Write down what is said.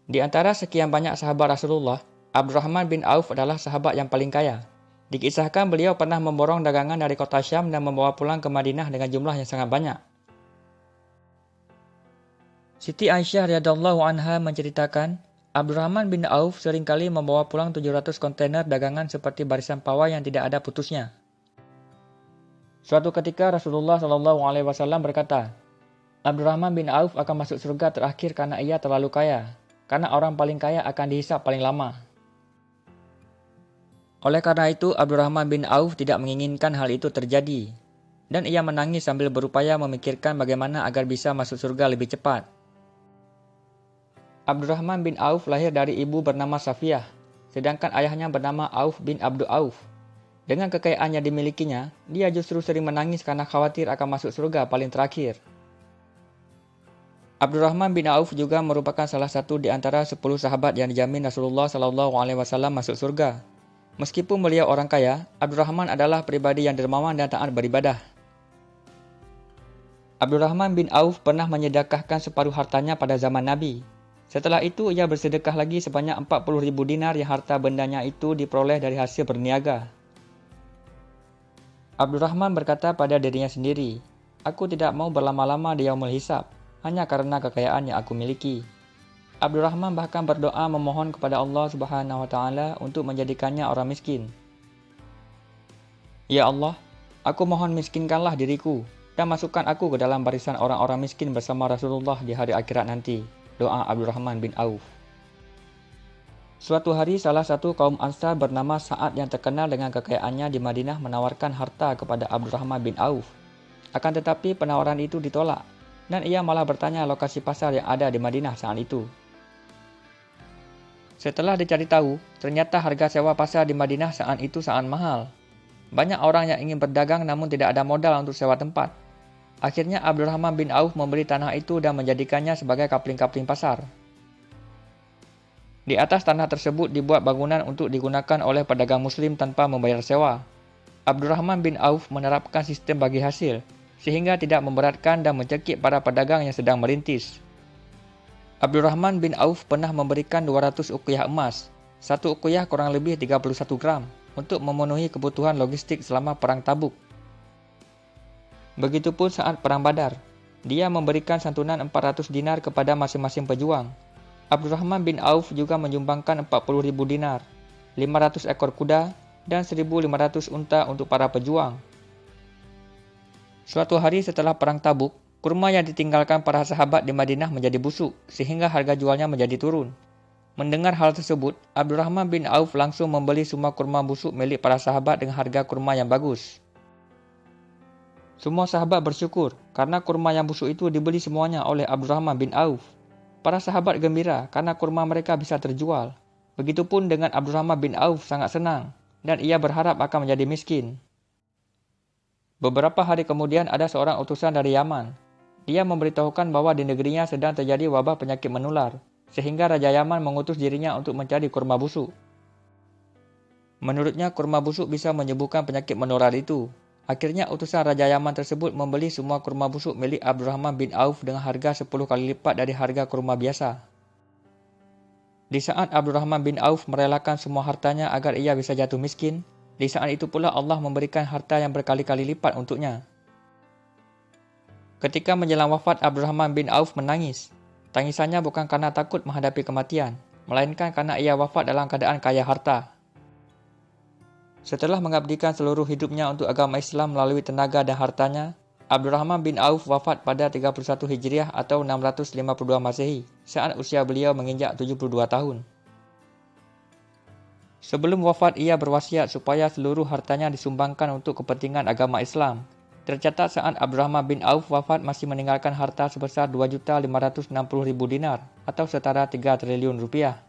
Di antara sekian banyak sahabat Rasulullah, Abdurrahman bin Auf adalah sahabat yang paling kaya. Dikisahkan beliau pernah memborong dagangan dari kota Syam dan membawa pulang ke Madinah dengan jumlah yang sangat banyak. Siti Aisyah radhiyallahu anha menceritakan, Abdurrahman bin Auf seringkali membawa pulang 700 kontainer dagangan seperti barisan pawai yang tidak ada putusnya. Suatu ketika Rasulullah SAW berkata, Abdurrahman bin Auf akan masuk surga terakhir karena ia terlalu kaya, karena orang paling kaya akan dihisap paling lama. Oleh karena itu, Abdurrahman bin Auf tidak menginginkan hal itu terjadi, dan ia menangis sambil berupaya memikirkan bagaimana agar bisa masuk surga lebih cepat. Abdurrahman bin Auf lahir dari ibu bernama Safiyah, sedangkan ayahnya bernama Auf bin Abdu Auf. Dengan kekayaan yang dimilikinya, dia justru sering menangis karena khawatir akan masuk surga paling terakhir. Abdurrahman bin Auf juga merupakan salah satu di antara 10 sahabat yang dijamin Rasulullah SAW masuk surga. Meskipun beliau orang kaya, Abdurrahman adalah pribadi yang dermawan dan taat beribadah. Abdurrahman bin Auf pernah menyedekahkan separuh hartanya pada zaman Nabi. Setelah itu, ia bersedekah lagi sebanyak 40.000 dinar yang harta bendanya itu diperoleh dari hasil berniaga. Abdurrahman berkata pada dirinya sendiri, "Aku tidak mau berlama-lama di yaumul hisab, hanya karena kekayaan yang aku miliki." Abdurrahman bahkan berdoa memohon kepada Allah Subhanahu wa taala untuk menjadikannya orang miskin. "Ya Allah, aku mohon miskinkanlah diriku dan masukkan aku ke dalam barisan orang-orang miskin bersama Rasulullah di hari akhirat nanti." Doa Abdurrahman bin Auf. Suatu hari salah satu kaum Ansar bernama Sa'ad yang terkenal dengan kekayaannya di Madinah menawarkan harta kepada Abdurrahman bin Auf. Akan tetapi penawaran itu ditolak, dan ia malah bertanya lokasi pasar yang ada di Madinah saat itu. Setelah dicari tahu, ternyata harga sewa pasar di Madinah saat itu sangat mahal. Banyak orang yang ingin berdagang namun tidak ada modal untuk sewa tempat. Akhirnya Abdurrahman bin Auf membeli tanah itu dan menjadikannya sebagai kapling-kapling pasar. Di atas tanah tersebut dibuat bangunan untuk digunakan oleh pedagang muslim tanpa membayar sewa. Abdurrahman bin Auf menerapkan sistem bagi hasil, sehingga tidak memberatkan dan mencekik para pedagang yang sedang merintis. Abdurrahman bin Auf pernah memberikan 200 uqiyah emas, satu uqiyah kurang lebih 31 gram, untuk memenuhi kebutuhan logistik selama perang Tabuk. Begitupun saat perang Badar, dia memberikan santunan 400 dinar kepada masing-masing pejuang. Abdurrahman bin Auf juga menyumbangkan 40.000 dinar, 500 ekor kuda, dan 1.500 unta untuk para pejuang. Suatu hari setelah perang Tabuk, kurma yang ditinggalkan para sahabat di Madinah menjadi busuk, sehingga harga jualnya menjadi turun. Mendengar hal tersebut, Abdurrahman bin Auf langsung membeli semua kurma busuk milik para sahabat dengan harga kurma yang bagus. Semua sahabat bersyukur karena kurma yang busuk itu dibeli semuanya oleh Abdurrahman bin Auf. Para sahabat gembira karena kurma mereka bisa terjual. Begitupun dengan Abdurrahman bin Auf sangat senang dan ia berharap akan menjadi miskin. Beberapa hari kemudian ada seorang utusan dari Yaman. Dia memberitahukan bahwa di negerinya sedang terjadi wabah penyakit menular, sehingga Raja Yaman mengutus dirinya untuk mencari kurma busuk. Menurutnya kurma busuk bisa menyembuhkan penyakit menular itu. Akhirnya utusan Raja Yaman tersebut membeli semua kurma busuk milik Abdurrahman bin Auf dengan harga 10 kali lipat dari harga kurma biasa. Di saat Abdurrahman bin Auf merelakan semua hartanya agar ia bisa jatuh miskin, di saat itu pula Allah memberikan harta yang berkali-kali lipat untuknya. Ketika menjelang wafat, Abdurrahman bin Auf menangis. Tangisannya bukan karena takut menghadapi kematian, melainkan karena ia wafat dalam keadaan kaya harta. Setelah mengabdikan seluruh hidupnya untuk agama Islam melalui tenaga dan hartanya, Abdurrahman bin Auf wafat pada 31 Hijriah atau 652 Masehi saat usia beliau menginjak 72 tahun. Sebelum wafat ia berwasiat supaya seluruh hartanya disumbangkan untuk kepentingan agama Islam. Tercatat saat Abdurrahman bin Auf wafat masih meninggalkan harta sebesar 2.560.000 dinar atau setara 3 triliun rupiah.